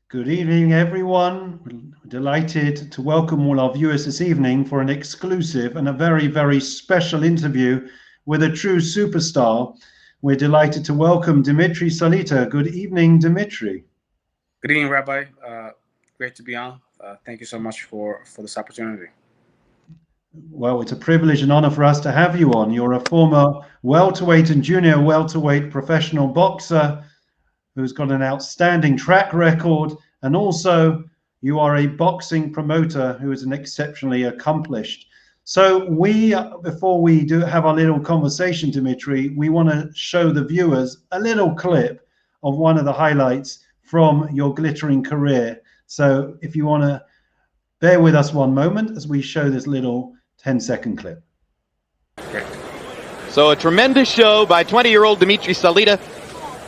Good evening, everyone. We're delighted to welcome all our viewers this evening for an exclusive and a very, very special interview with a true superstar. We're delighted to welcome Dmitriy Salita. Good evening, Dmitry. Good evening, Rabbi. Great to be on. Thank you so much for this opportunity. Well, it's a privilege and honor for us to have you on. You're a former welterweight and junior welterweight professional boxer who's got an outstanding track record, and also you are a boxing promoter who is an exceptionally accomplished. So before we do have our little conversation, Dmitry, we want to show the viewers a little clip of one of the highlights from your glittering career. So if you want to bear with us one moment as we show this little 10-second clip. Great. So a tremendous show by 20-year-old Dmitriy Salita.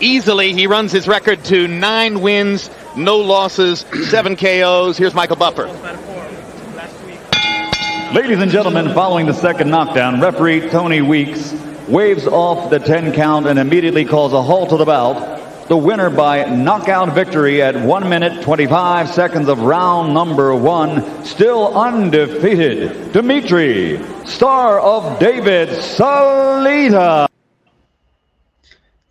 Easily, he runs his record to 9 wins, no losses, 7 KOs. Here's Michael Buffer. Ladies and gentlemen, following the second knockdown, referee Tony Weeks waves off the 10 count and immediately calls a halt to the bout. The winner by knockout victory at 1 minute 25 seconds of round number 1, still undefeated, Dmitry, star of David Salita.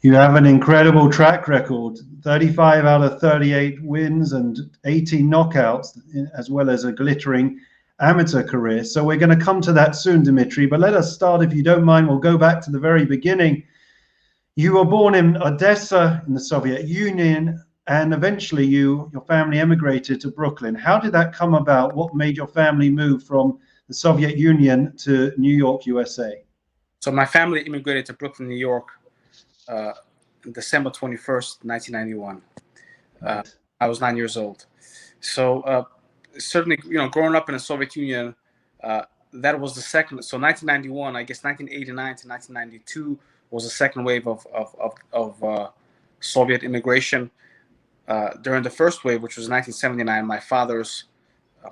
You have an incredible track record, 35 out of 38 wins and 18 knockouts, as well as a glittering amateur career. So we're going to come to that soon, Dmitry, but let us start, if you don't mind. We'll go back to the very beginning. You were born in Odessa in the Soviet Union, and eventually your family emigrated to Brooklyn. How did that come about? What made your family move from the Soviet Union to New York, USA? So my family immigrated to Brooklyn, New York, December 21st, 1991. Right. I was 9 years old. So certainly, growing up in the Soviet Union, that was the second. So 1991, I guess 1989 to 1992 was the second wave of Soviet immigration. During the first wave, which was 1979, my father's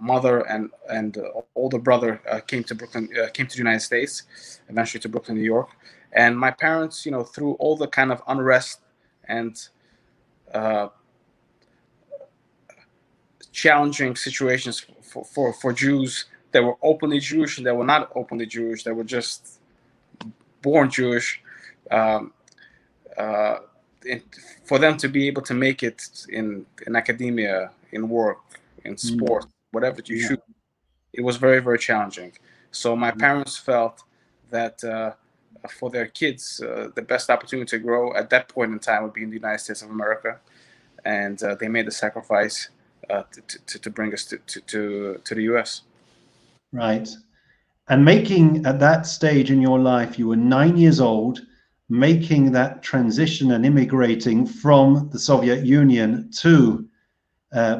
mother and older brother came to Brooklyn, came to the United States, eventually to Brooklyn, New York. And my parents, through all the kind of unrest and challenging situations for Jews that were openly Jewish and that were not openly Jewish, that were just born Jewish, for them to be able to make it in academia, in work, in sport, whatever you shoot, it was very, very challenging. So my parents felt that for their kids, the best opportunity to grow at that point in time would be in the United States of America, and they made the sacrifice to bring us to the U.S. Right. And making, at that stage in your life, you were 9 years old, making that transition and immigrating from the Soviet Union to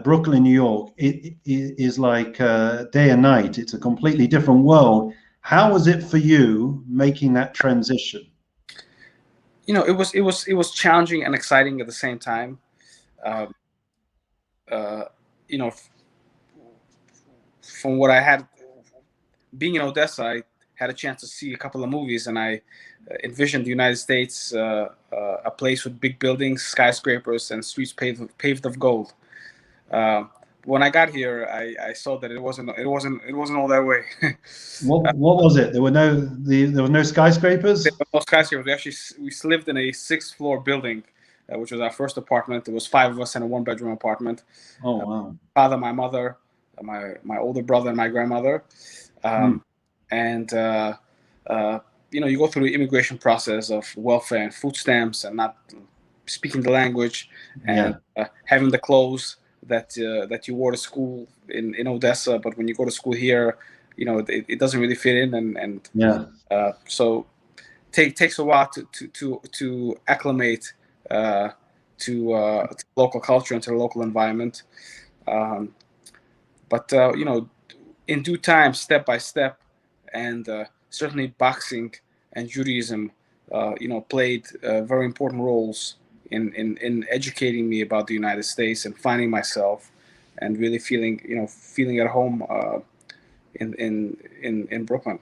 Brooklyn, New York, it is like day and night. It's a completely different world. How was it for you making that transition? It was challenging and exciting at the same time. From what I had, being in Odessa, I had a chance to see a couple of movies, and I envisioned the United States a place with big buildings, skyscrapers, and streets paved of gold. When I got here, I saw that it wasn't all that way. What was it? There were no skyscrapers? There were no skyscrapers. We lived in a 6th-floor building, which was our first apartment. There was 5 of us in a 1-bedroom apartment. Oh, wow. Father, my mother, my older brother, and my grandmother. And you go through the immigration process of welfare and food stamps and not speaking the language and having the clothes that you wore to school in Odessa, but when you go to school here, it doesn't really fit in, so takes a while to acclimate to local culture and to the local environment. But in due time, step by step, and certainly boxing and Judaism, played very important roles in educating me about the United States and finding myself, and really feeling at home in Brooklyn.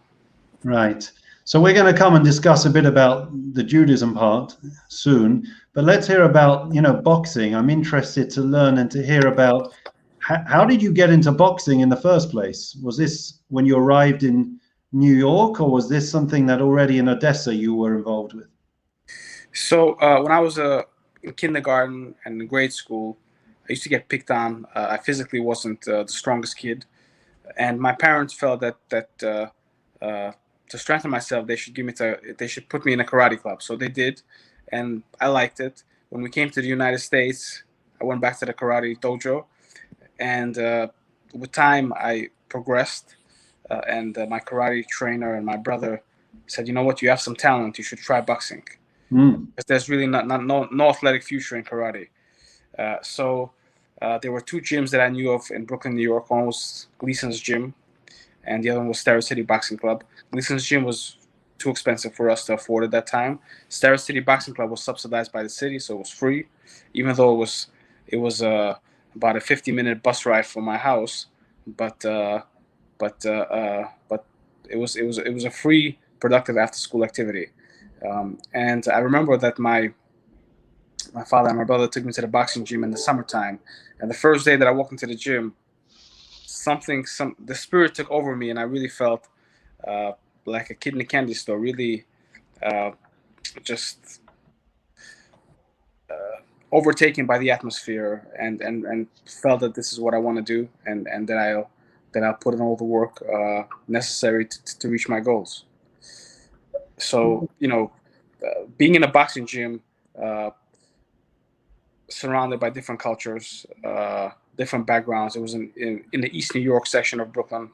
Right. So we're going to come and discuss a bit about the Judaism part soon, but let's hear about, boxing. I'm interested to learn and to hear about how did you get into boxing in the first place? Was this when you arrived in New York, or was this something that already in Odessa you were involved with? So when I was in kindergarten and in grade school, I used to get picked on. I physically wasn't the strongest kid, and my parents felt that to strengthen myself, they should put me in a karate club. So they did, and I liked it. When we came to the United States, I went back to the karate dojo, and with time I progressed, and my karate trainer and my brother said, "You know what? You have some talent. You should try boxing, because there's really no athletic future in karate." So there were two gyms that I knew of in Brooklyn, New York. One was Gleason's Gym, and the other one was Starrett City Boxing Club. Gleason's Gym was too expensive for us to afford at that time. Starrett City Boxing Club was subsidized by the city, so it was free, even though it was about a 50-minute bus ride from my house. But it was a free, productive after-school activity. And I remember that my father and my brother took me to the boxing gym in the summertime, and the first day that I walked into the gym, the spirit took over me, and I really felt like a kid in a candy store, really just overtaken by the atmosphere, and felt that this is what I want to do, and that I'll put in all the work necessary to reach my goals. So, being in a boxing gym, surrounded by different cultures, different backgrounds. It was in the East New York section of Brooklyn,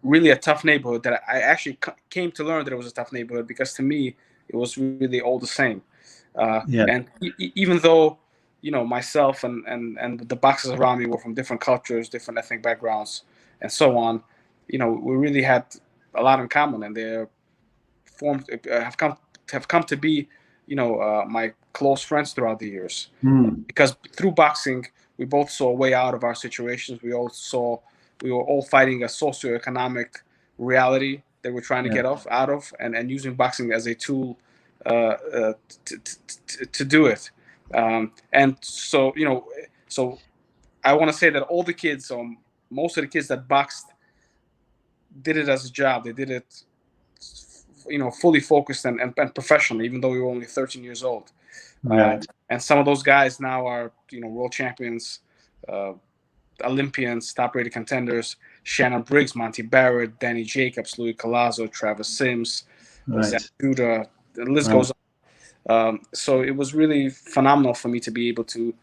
really a tough neighborhood that I actually came to learn that it was a tough neighborhood, because to me, it was really all the same. And even though, myself and the boxers around me were from different cultures, different ethnic backgrounds, and so on, we really had a lot in common, and they're have come to be, my close friends throughout the years. Because through boxing, we both saw a way out of our situations. We were all fighting a socioeconomic reality that we're trying to get out of, and using boxing as a tool to do it. And so, so I want to say that all the kids, most of the kids that boxed, did it as a job. They did it, fully focused and professionally, even though we were only 13 years old. Right. And some of those guys now are, world champions, Olympians, top-rated contenders: Shannon Briggs, Monty Barrett, Danny Jacobs, Louis Collazo, Travis Sims, Zach Duda. The list goes on. So it was really phenomenal for me to be able to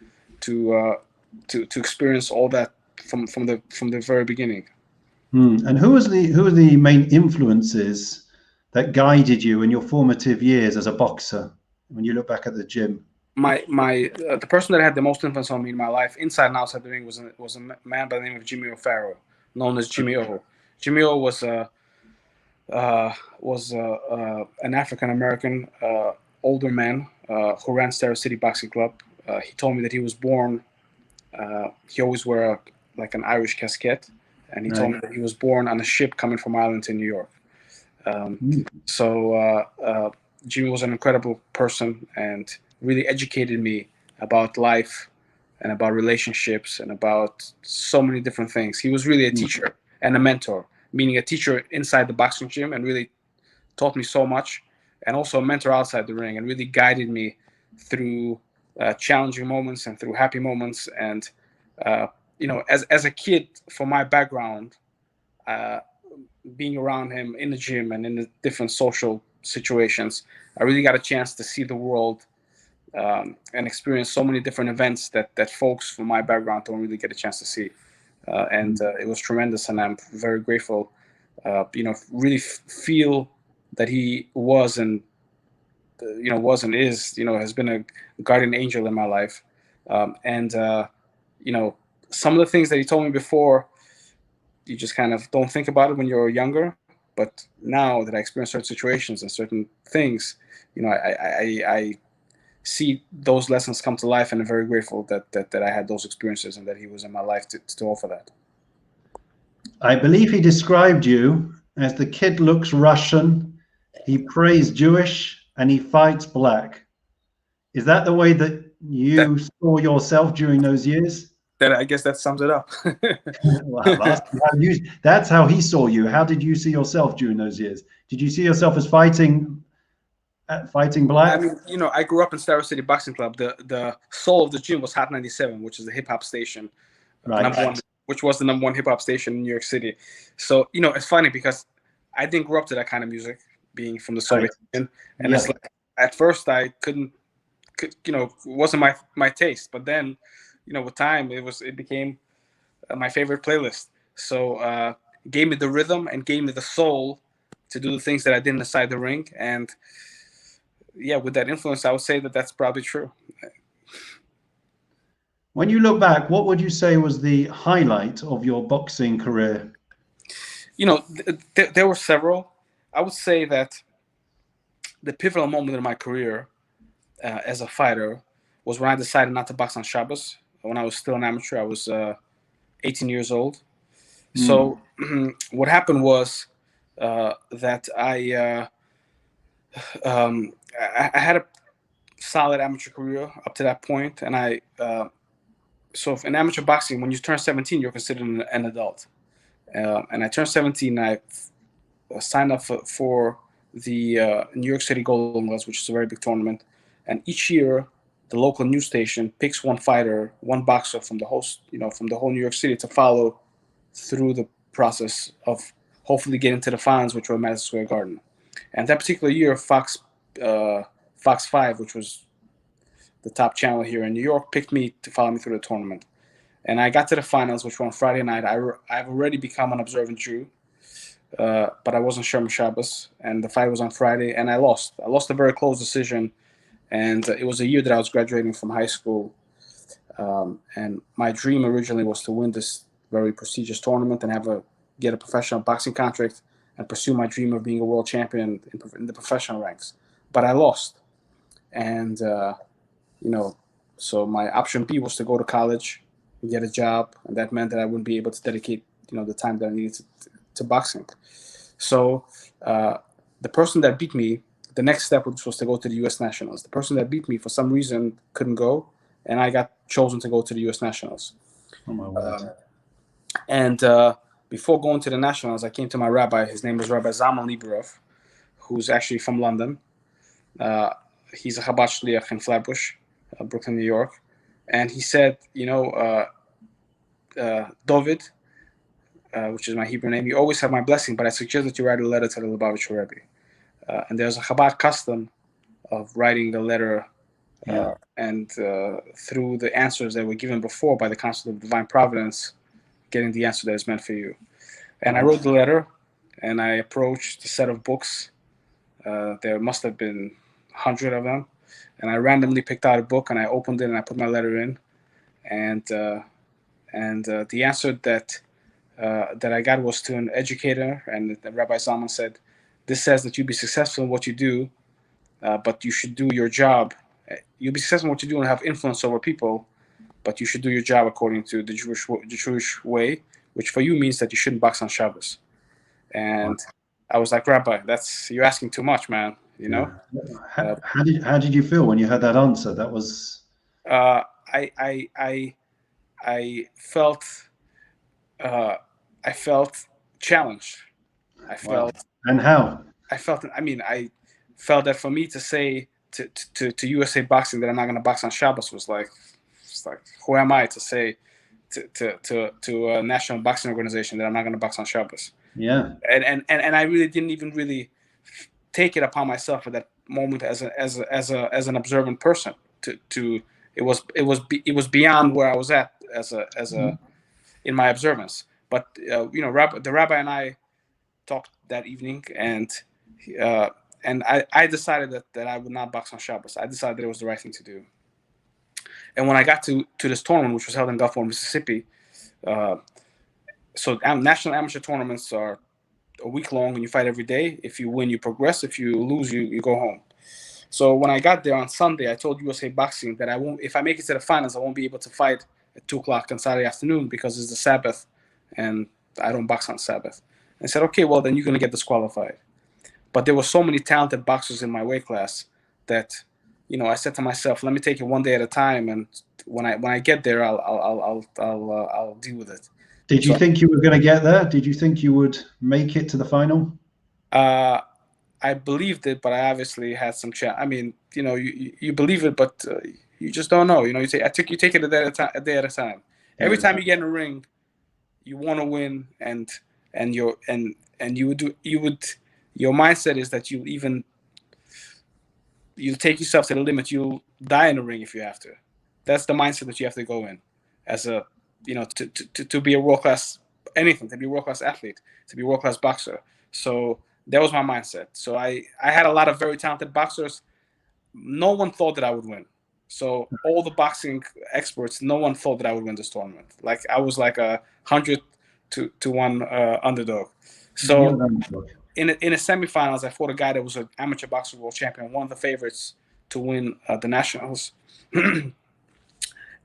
experience all that from the very beginning. And who are the main influences that guided you in your formative years as a boxer when you look back at the gym? The person that had the most influence on me in my life, inside and outside the ring, was a man by the name of Jimmy O'Farrell, known as Jimmy O. Jimmy O was an African American older man who ran Starrett City Boxing Club. He told me that he was born. He always wore an Irish casquette, and he told me that he was born on a ship coming from Ireland to New York. So Jimmy was an incredible person and really educated me about life and about relationships and about so many different things. He was really a teacher and a mentor, meaning a teacher inside the boxing gym, and really taught me so much, and also a mentor outside the ring, and really guided me through challenging moments and through happy moments. And as a kid, for my background, being around him in the gym and in the different social situations, I really got a chance to see the world and experience so many different events that folks from my background don't really get a chance to see. And it was tremendous, and I'm very grateful. Really feel that he was and is, has been a guardian angel in my life. And some of the things that he told me before, you just kind of don't think about it when you're younger. But now that I experience certain situations and certain things, I see those lessons come to life, and I'm very grateful that I had those experiences and that he was in my life to offer that. I believe he described you as the kid looks Russian, He prays Jewish and he fights black. Is that the way that you saw yourself during those years? I guess that sums it up. Well, that's how he saw you. How did you see yourself during those years? Did you see yourself as fighting black? I mean, you know, I grew up in Star City Boxing Club. The soul of the gym was Hot 97, which is the hip hop station, Right. which was the #1 hip hop station in New York City. So, you know, it's funny because I didn't grow up to that kind of music, being from the Soviet Union, and it's like at first I couldn't, you know, it wasn't my taste. But then, you know, with time, it became my favorite playlist. So, it gave me the rhythm and gave me the soul to do the things that I did inside the ring. And yeah, with that influence, I would say that that's probably true. When you look back, what would you say was the highlight of your boxing career? You know, there were several. I would say that the pivotal moment in my career as a fighter was when I decided not to box on Shabbos. When I was still an amateur, I was 18 years old. So what happened was that I had a solid amateur career up to that point, and so in amateur boxing, when you turn 17, you're considered an adult. And I turned 17, and I signed up for the New York City Golden Gloves, which is a very big tournament. And each year, the local news station picks one fighter, one boxer from the whole New York City to follow through the process of hopefully getting to the finals, which were at Madison Square Garden. And that particular year, Fox 5, which was the top channel here in New York, picked me to follow me through the tournament. And I got to the finals, which were on Friday night. I've already become an observant Jew, but I wasn't Sherman Shabbos, and the fight was on Friday, and I lost. I lost a very close decision, and it was a year that I was graduating from high school. And my dream originally was to win this very prestigious tournament and get a professional boxing contract and pursue my dream of being a world champion in the professional ranks. But I lost, and you know, so my option B was to go to college and get a job, and that meant that I wouldn't be able to dedicate, you know, the time that I needed to boxing. So the person that beat me, the next step was to go to the U.S. Nationals. The person that beat me, for some reason, couldn't go, and I got chosen to go to the U.S. Nationals. Oh my word. And before going to the Nationals, I came to my rabbi. His name was Rabbi Zalman Lieberov, who's actually from London. He's a Chabad Shliach in Flatbush, Brooklyn, New York. And he said, you know, David, which is my Hebrew name, you always have my blessing, but I suggest that you write a letter to the Lubavitcher Rebbe. And there's a Chabad custom of writing the letter and through the answers that were given before by the Council of Divine Providence, getting the answer that is meant for you. And I wrote the letter, and I approached a set of books. There must have been 100 of them. And I randomly picked out a book, and I opened it, and I put my letter in. And the answer that I got was to an educator, and Rabbi Zalman said, this says that you'll be successful in what you do, but you should do your job. You'll be successful in what you do and have influence over people, but you should do your job according to the Jewish way, which for you means that you shouldn't box on Shabbos. And I was like, Rabbi, you're asking too much, man. You know. How did you feel when you heard that answer? That was. I felt challenged. I felt. Wow. And how? I felt. I mean, I felt that for me to say to USA Boxing that I'm not going to box on Shabbos was like, it's like, who am I to say to a national boxing organization that I'm not going to box on Shabbos? Yeah. And I really didn't even really take it upon myself at that moment as an observant person. It was beyond where I was at in my observance. But you know, the rabbi and I talked that evening, and I decided that I would not box on Shabbos. I decided that it was the right thing to do. And when I got to this tournament, which was held in Gulfport, Mississippi, so national amateur tournaments are a week long, and you fight every day. If you win, you progress. If you lose, you go home. So when I got there on Sunday, I told USA Boxing that if I make it to the finals, I won't be able to fight at 2:00 on Saturday afternoon because it's the Sabbath, and I don't box on Sabbath. I said, okay, well, then you're going to get disqualified. But there were so many talented boxers in my weight class that, you know, I said to myself, let me take it one day at a time, and when I get there, I'll deal with it. Did you think you were going to get there? Did you think you would make it to the final? I believed it, but I obviously had some chance. I mean, you know, you believe it, but you just don't know. You know, you take it a day at a time. Every time you get in a ring, you want to win, and your mindset is that you'll take yourself to the limit. You'll die in the ring if you have to. That's the mindset that you have to go in as a, you know, to be a world-class anything, to be a world-class athlete, to be a world-class boxer. So that was my mindset. So I had a lot of very talented boxers. No one thought that I would win. So all the boxing experts, no one thought that I would win this tournament. Like I was like 100 to 1 underdog. So in the semifinals, I fought a guy that was an amateur boxing world champion, one of the favorites to win the nationals,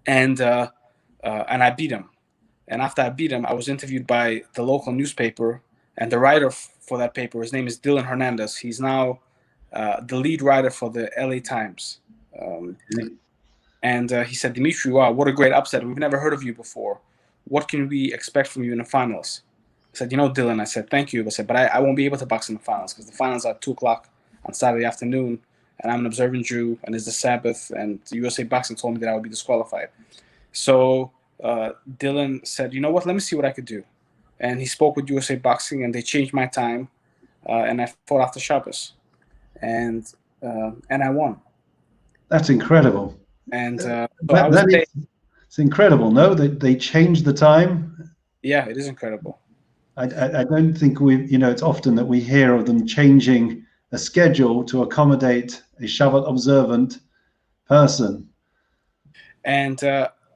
and I beat him. And after I beat him, I was interviewed by the local newspaper, and the writer for that paper, his name is Dylan Hernandez. He's now the lead writer for the LA Times. And he said, Dmitry, wow, what a great upset. We've never heard of you before. What can we expect from you in the finals? I said, you know, Dylan, I said, thank you. I said, but I won't be able to box in the finals because the finals are at 2 o'clock on Saturday afternoon, and I'm an observant Jew, and it's the Sabbath, and USA Boxing told me that I would be disqualified. So Dylan said, you know what, let me see what I could do. And he spoke with USA Boxing, and they changed my time, and I fought after Shabbos. And I won. That's incredible. And it's incredible, no? They changed the time. Yeah, it is incredible. I don't think it's often that we hear of them changing a schedule to accommodate a Shabbat observant person. And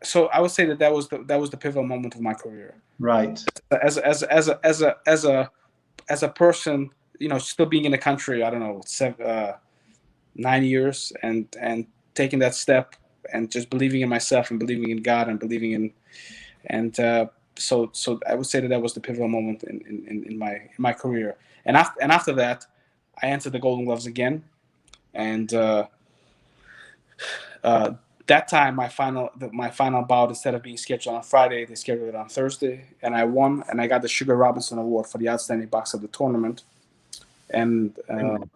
so I would say that was the pivotal moment of my career. Right. As a person, you know, still being in the country, I don't know, 9 years, and taking that step and just believing in myself and believing in God and believing in so I would say that was the pivotal moment in my career. And after that, I entered the Golden Gloves again, and that time my final bout, instead of being scheduled on Friday, they scheduled it on Thursday, and I won, and I got the Sugar Robinson Award for the outstanding boxer of the tournament, and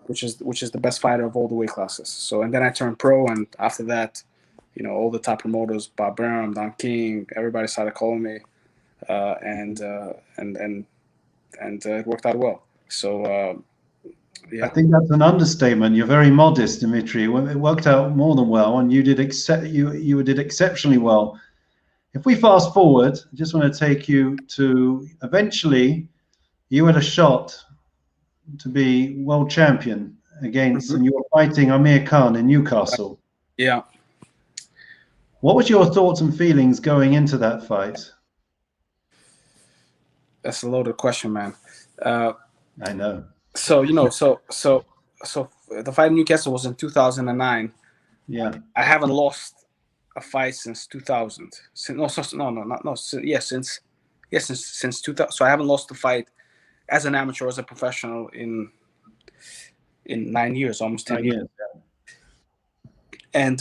which is the best fighter of all the weight classes. So, and then I turned pro, and after that, you know, all the top promoters, Bob Burnham, Don King, everybody started calling me, and it worked out well. So. Yeah. I think that's an understatement. You're very modest, Dmitry. It worked out more than well, and you did exceptionally well. If we fast forward, I just want to take you to eventually you had a shot to be world champion against, and you were fighting Amir Khan in Newcastle. Yeah. What was your thoughts and feelings going into that fight? That's a loaded question, man. I know. So, you know, so the fight in Newcastle was in 2009. Yeah. I haven't lost a fight since 2000. Since 2000. So I haven't lost a fight as an amateur or as a professional in 9 years, almost 10 years. And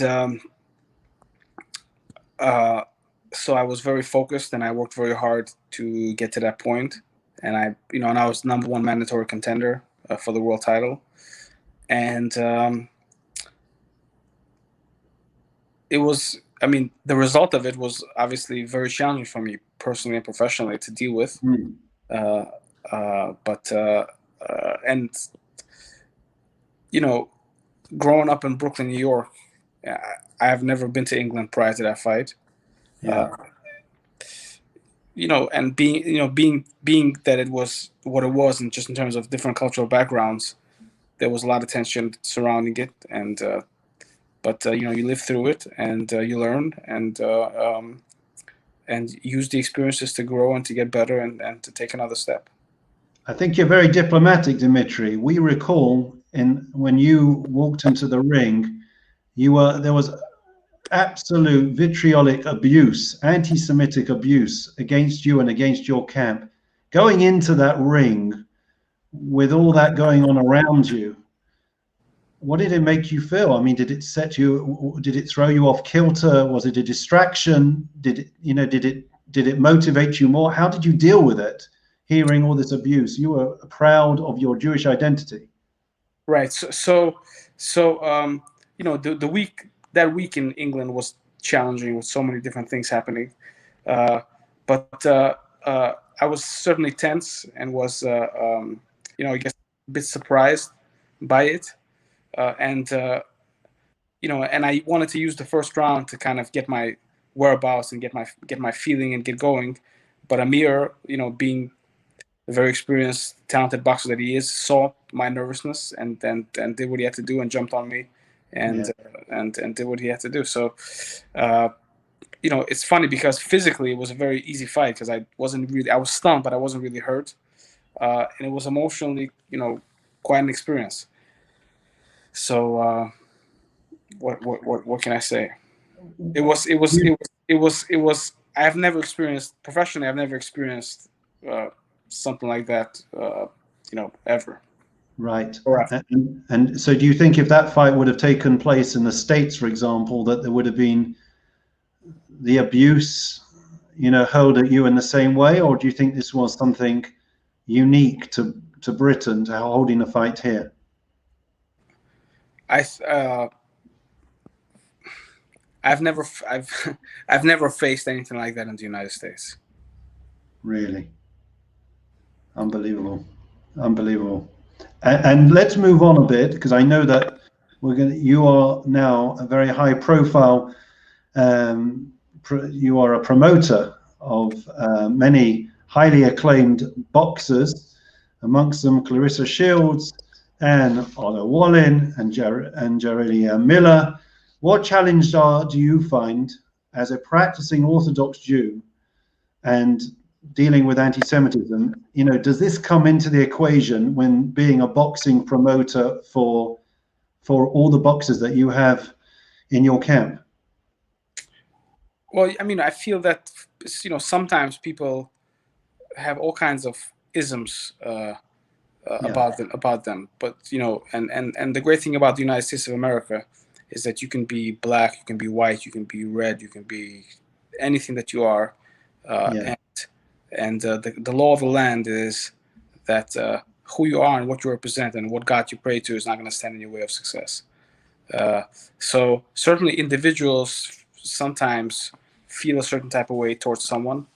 so I was very focused, and I worked very hard to get to that point. And I was #1 mandatory contender for the world title, and it was. I mean, the result of it was obviously very challenging for me personally and professionally to deal with. And you know, growing up in Brooklyn, New York, I have never been to England prior to that fight. Yeah. You know, and being that it was what it was, and just in terms of different cultural backgrounds, there was a lot of tension surrounding it. And but you know, you live through it, and you learn, and use the experiences to grow and to get better, and to take another step. I think you're very diplomatic, Dmitry. We recall when you walked into the ring, there was absolute vitriolic abuse, anti-Semitic abuse against you and against your camp. Going into that ring, with all that going on around you, what did it make you feel? I mean, did it did it throw you off kilter? Was it a distraction? Did it motivate you more? How did you deal with it, hearing all this abuse? You were proud of your Jewish identity. Right. So that week in England was challenging with so many different things happening. But I was certainly tense and was, I guess, a bit surprised by it. And I wanted to use the first round to kind of get my whereabouts and get my feeling and get going. But Amir, being the very experienced, talented boxer that he is, saw my nervousness and did what he had to do and jumped on me and did what he had to do. So, it's funny because physically it was a very easy fight because I was stunned, but I wasn't really hurt. And it was emotionally, quite an experience. So, what can I say? It was. I've never experienced professionally. I've never experienced something like that, ever. Right. And so, do you think if that fight would have taken place in the States, for example, that there would have been the abuse, hurled at you in the same way, or do you think this was something unique to Britain, to holding a fight here? I've never faced anything like that in the United States. Really? Unbelievable. And let's move on a bit, because I know that you are now a very high profile, you are a promoter of many highly acclaimed boxers, amongst them Clarissa Shields and Otto Wallin and Jarelia Miller. What challenge do you find as a practicing Orthodox Jew and dealing with anti-Semitism? Does this come into the equation when being a boxing promoter for all the boxers that you have in your camp? Well, I mean, I feel that sometimes people have all kinds of isms about them, but and the great thing about the United States of America is that you can be black, you can be white, you can be red, you can be anything that you are, and the law of the land is that who you are and what you represent and what God you pray to is not going to stand in your way of success. So certainly individuals sometimes feel a certain type of way towards someone.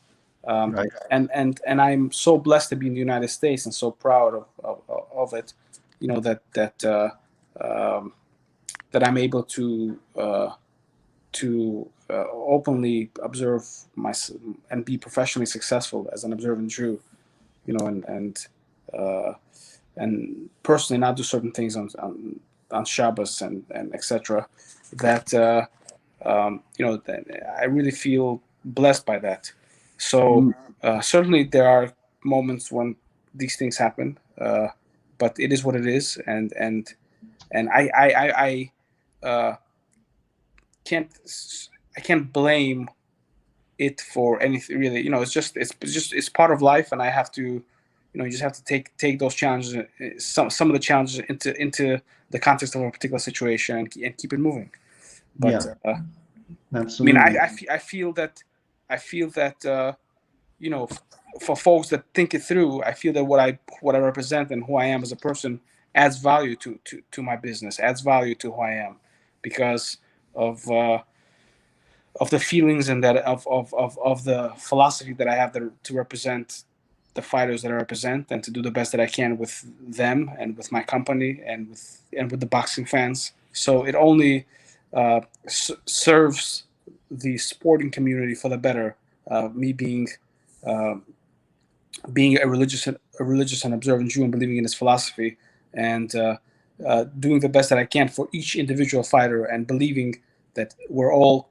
Right. And I'm so blessed to be in the United States and so proud of it, that I'm able to openly observe and be professionally successful as an observant Jew, and personally not do certain things on Shabbos and etc. That I really feel blessed by that. So certainly there are moments when these things happen, but it is what it is, and I can't blame it for anything really. It's part of life, and I have to, you just have to take those challenges, some of the challenges into the context of a particular situation and keep it moving. But absolutely. I mean, I feel that for folks that think it through, I feel that what I represent and who I am as a person adds value to my business, adds value to who I am, because of the feelings and that of the philosophy that I have to represent the fighters that I represent, and to do the best that I can with them and with my company and with the boxing fans. So it only serves the sporting community for the better. Me being a religious and observant Jew and believing in his philosophy, and doing the best that I can for each individual fighter, and believing that we're all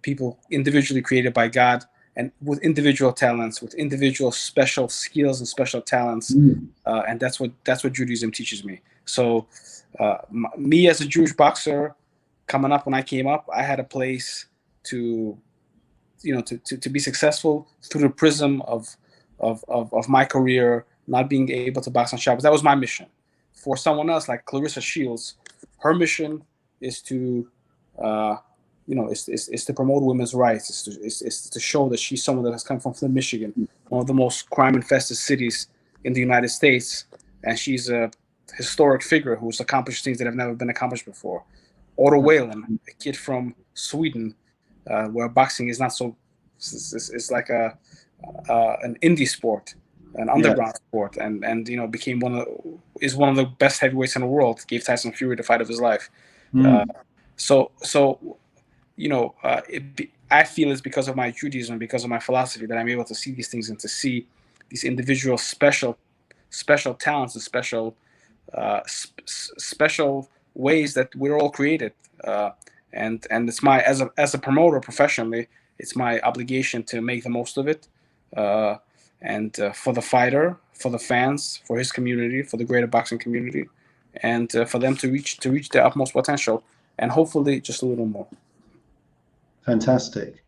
people individually created by God, and with individual talents, with individual special skills and special talents, and that's what Judaism teaches me. So me as a Jewish boxer coming up, when I came up, I had a place to be successful through the prism of my career, not being able to box on Shabbos. That was my mission. For someone else like Clarissa Shields, her mission is to, is to promote women's rights. Is to show that she's someone that has come from Flint, Michigan, one of the most crime-infested cities in the United States, and she's a historic figure who's accomplished things that have never been accomplished before. Otto Whalen, a kid from Sweden, where boxing is not so, it's like an indie sport, an underground sport, and became one of the best heavyweights in the world. Gave Tyson Fury the fight of his life. I feel it's because of my Judaism, because of my philosophy, that I'm able to see these things and to see these individual special talents and special ways that we're all created. And it's my, as a promoter professionally, it's my obligation to make the most of it. And for the fighter, for the fans, for his community, for the greater boxing community, and for them to reach their utmost potential, and hopefully just a little more. Fantastic.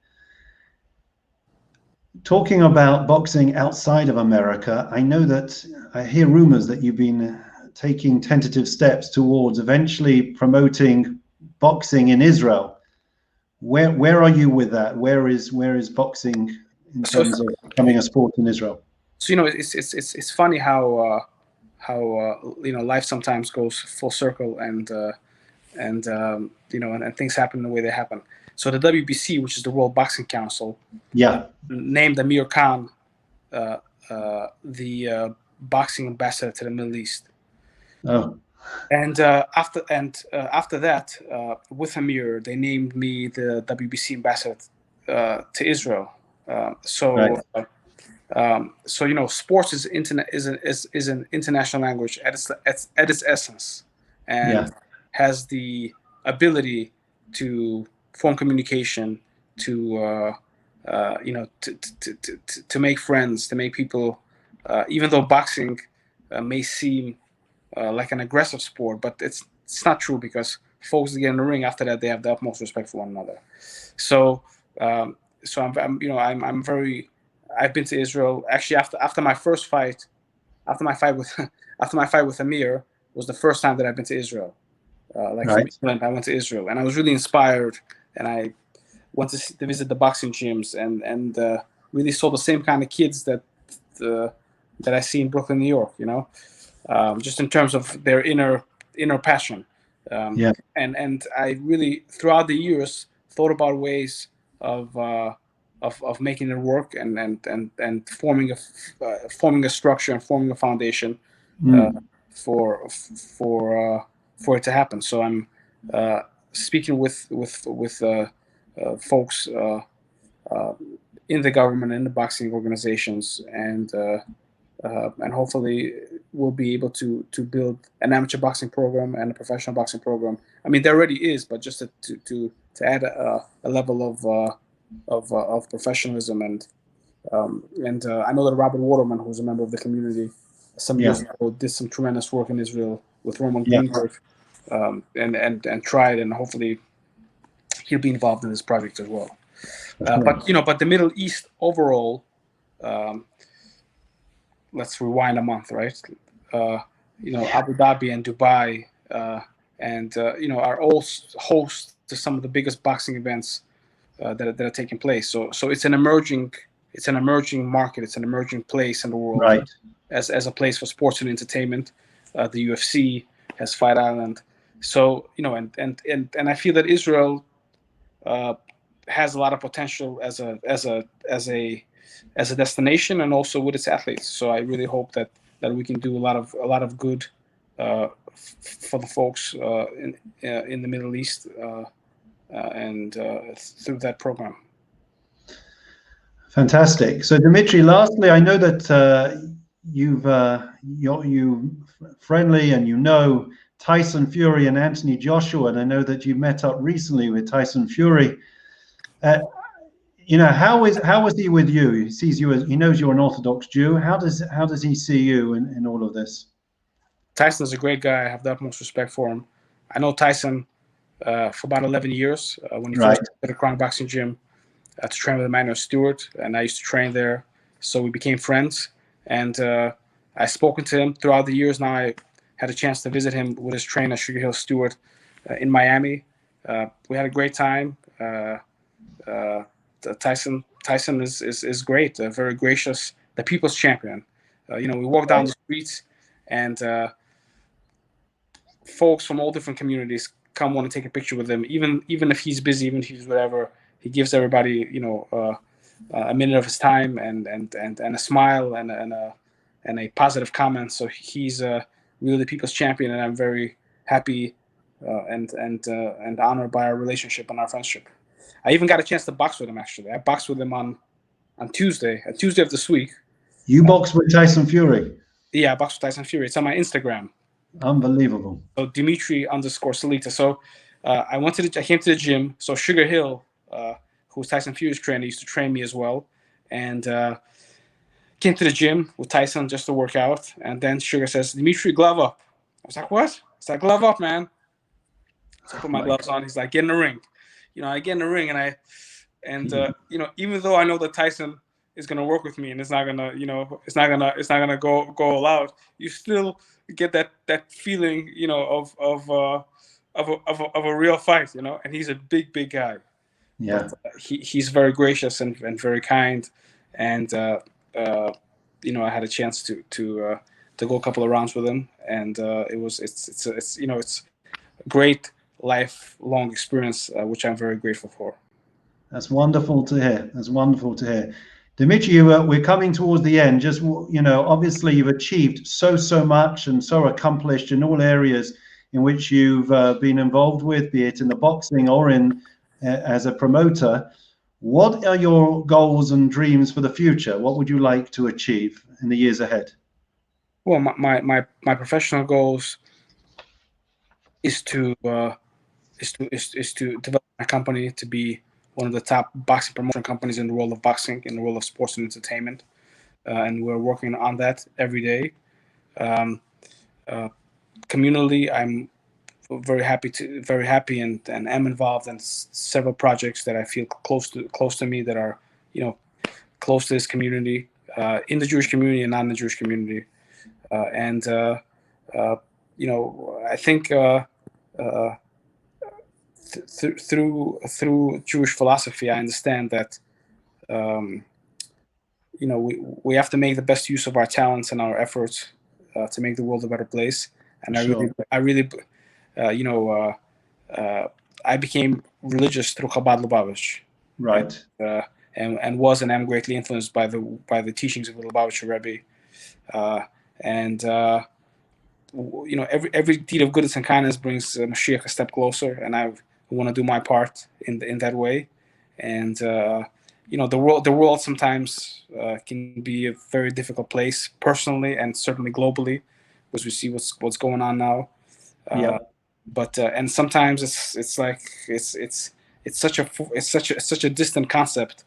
Talking about boxing outside of America, I know that I hear rumors that you've been taking tentative steps towards eventually promoting boxing in Israel. Where are you with that? Where is boxing in terms of becoming a sport in Israel? So it's funny how life sometimes goes full circle, and things happen the way they happen. So the WBC, which is the World Boxing Council, named Amir Khan the boxing ambassador to the Middle East. Oh. And after that, with Amir, they named me the WBC ambassador to Israel. Sports is an international language at its essence, and has the ability to form communication, to make friends, to make people. Even though boxing may seem like an aggressive sport, but it's not true, because folks that get in the ring after that, they have the utmost respect for one another. So I've been to Israel actually after my fight with Amir was the first time that I've been to Israel. From England, I went to Israel, and I was really inspired, and I went to visit the boxing gyms and really saw the same kind of kids that I see in Brooklyn, New York. Just in terms of their inner passion. And I really, throughout the years, thought about ways of making it work and forming a structure and forming a foundation for it to happen. So I'm speaking with folks in the government, in the boxing organizations, and hopefully we'll be able to build an amateur boxing program and a professional boxing program. I mean, there already is, but just to add a level of professionalism, and I know that Robert Waterman, who's a member of the community, some years ago did some tremendous work in Israel with Roman Greenberg, and tried, and hopefully he'll be involved in this project as well. But the Middle East overall. Let's rewind a month, right? Abu Dhabi and Dubai, are all host to some of the biggest boxing events that are taking place. So it's an emerging market. It's an emerging place in the world, right? As a place for sports and entertainment. The UFC has Fight Island. So and I feel that Israel has a lot of potential as a destination, and also with its athletes. So I really hope that we can do a lot of good for the folks in the Middle East and through that program. Fantastic. So Dmitry, lastly, I know that you're friendly, and Tyson Fury and Anthony Joshua, and I know that you met up recently with Tyson Fury. How was he with you? He sees you he knows you're an Orthodox Jew. How does he see you in all of this? Tyson's a great guy. I have the utmost respect for him. I know Tyson for about 11 years when he first started at the Crown Boxing Gym to train with Emmanuel Stewart, and I used to train there. So we became friends, and I've spoken to him throughout the years. Now I had a chance to visit him with his trainer, Sugar Hill Stewart, in Miami. We had a great time. Tyson is great, very gracious, the people's champion. We walk down the streets, and folks from all different communities come want to take a picture with him. Even if he's busy, even if he's whatever, he gives everybody a minute of his time and a smile and a positive comment. So he's really the people's champion, and I'm very happy and honored by our relationship and our friendship. I even got a chance to box with him, actually. I boxed with him on Tuesday of this week. You boxed with Tyson Fury? Yeah, I boxed with Tyson Fury. It's on my Instagram. Unbelievable. So Dmitry_Salita. So I came to the gym. So Sugar Hill, who's Tyson Fury's trainer, used to train me as well. And came to the gym with Tyson just to work out. And then Sugar says, Dmitry, glove up. I was like, what? It's like, glove up, man. So I put my gloves on. He's like, get in the ring. I get in the ring, and even though I know that Tyson is gonna work with me and it's not gonna go all out, you still get that feeling, of a real fight, And he's a big guy. Yeah. But, he's very gracious and very kind, and I had a chance to go a couple of rounds with him, and it's great lifelong experience, which I'm very grateful for. That's wonderful to hear. That's wonderful to hear. Dmitry, we're coming towards the end. Just, obviously you've achieved so much and so accomplished in all areas in which you've been involved with, be it in the boxing or in as a promoter. What are your goals and dreams for the future? What would you like to achieve in the years ahead? Well, my professional goals is to develop my company to be one of the top boxing promotion companies in the world of boxing, in the world of sports and entertainment, and we're working on that every day. Communally, I'm very happy and am involved in several projects that I feel close to me, that are close to this community, in the Jewish community and not in the Jewish community, I think. Through Jewish philosophy, I understand that we have to make the best use of our talents and our efforts to make the world a better place. And I became religious through Chabad Lubavitch, right? And was and am greatly influenced by the teachings of the Lubavitcher Rebbe, every deed of goodness and kindness brings Mashiach a step closer, and I want to do my part in that way. And the world sometimes can be a very difficult place, personally and certainly globally, because we see what's going on now. But and sometimes it's such a distant concept.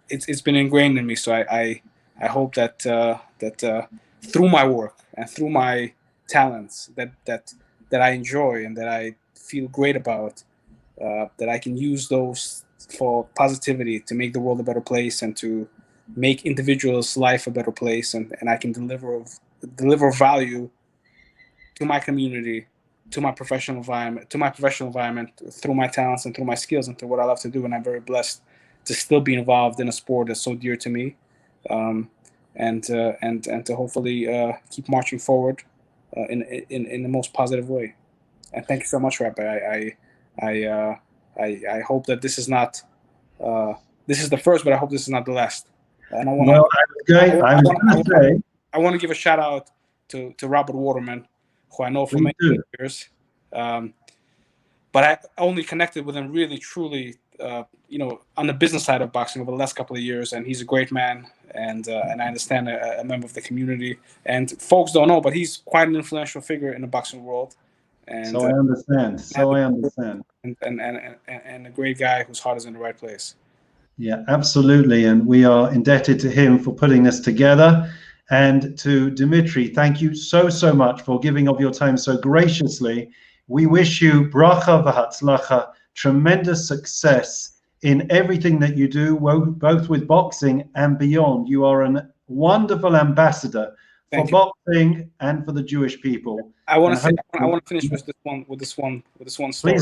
It's been ingrained in me. So I hope that through my work and through my talents that I enjoy and that I feel great about, that I can use those for positivity to make the world a better place and to make individuals' life a better place, and I can deliver value to my community, to my professional environment through my talents and through my skills and through what I love to do. And I'm very blessed to still be involved in a sport that's so dear to me, and to hopefully keep marching forward in the most positive way. And thank you so much, Rabbi. I hope that this is not this is the first, but I hope this is not the last. And I want to give a shout out to Robert Waterman, who I know for many years, but I only connected with him really truly on the business side of boxing over the last couple of years, and he's a great man, and I understand a member of the community, and folks don't know, but he's quite an influential figure in the boxing world. And so I understand. And a great guy whose heart is in the right place. Yeah, absolutely, and we are indebted to him for putting this together. And to Dmitry, thank you so much for giving of your time so graciously. We wish you bracha v'hatzlacha, tremendous success in everything that you do, both with boxing and beyond. You are a wonderful ambassador for boxing and for the Jewish people. I want to finish with this one story.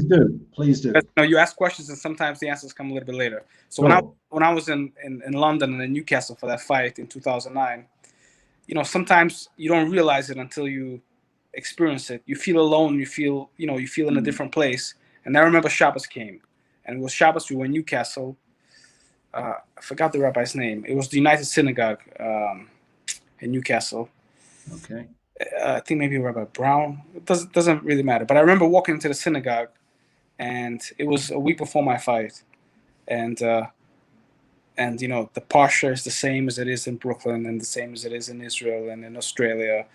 Please do. You know, you ask questions and sometimes the answers come a little bit later. So when I was in London and in Newcastle for that fight in 2009, you know, sometimes you don't realize it until you experience it. You feel alone. You feel in a different place. And I remember Shabbos came, and it was Shabbos. We were in Newcastle. I forgot the rabbi's name. It was the United Synagogue in Newcastle. Okay. I think maybe Rabbi Brown. It doesn't really matter. But I remember walking into the synagogue, and it was a week before my fight, and you know, the parsha is the same as it is in Brooklyn, and the same as it is in Israel and in Australia,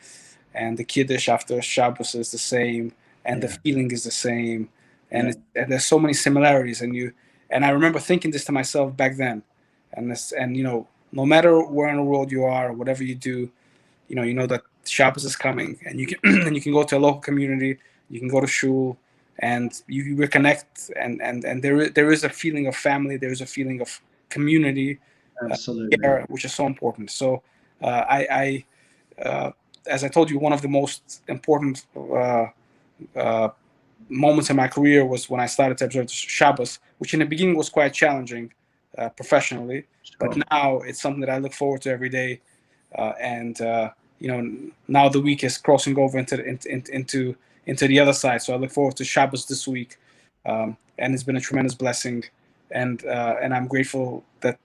and the Kiddush after Shabbos is the same, and the feeling is the same, and there's so many similarities. And I remember thinking this to myself back then, and you know, no matter where in the world you are, whatever you do, you know that Shabbos is coming, and you can and you can go to a local community, you can go to shul, and you reconnect, and there is a feeling of family, there is a feeling of community, absolutely, which is so important. So I as I told you, one of the most important moments in my career was when I started to observe Shabbos, which in the beginning was quite challenging professionally, but now it's something that I look forward to every day, and you know, now the week is crossing over into the other side, so I look forward to Shabbos this week, and it's been a tremendous blessing, and I'm grateful that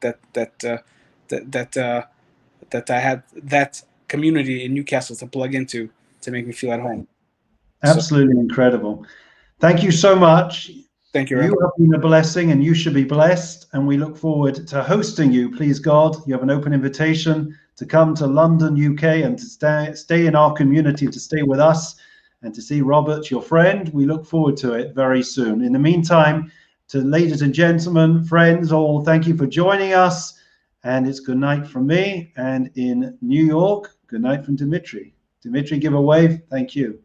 I had that community in Newcastle to plug into to make me feel at home. Absolutely incredible. Thank you so much. Thank you. You have been a blessing, and you should be blessed. And we look forward to hosting you. Please God, you have an open invitation to come to London, UK, and to stay in our community, to stay with us, and to see Robert, your friend. We look forward to it very soon. In the meantime, to ladies and gentlemen, friends, all, thank you for joining us. And it's good night from me. And in New York, good night from Dmitry. Dmitry, give a wave. Thank you.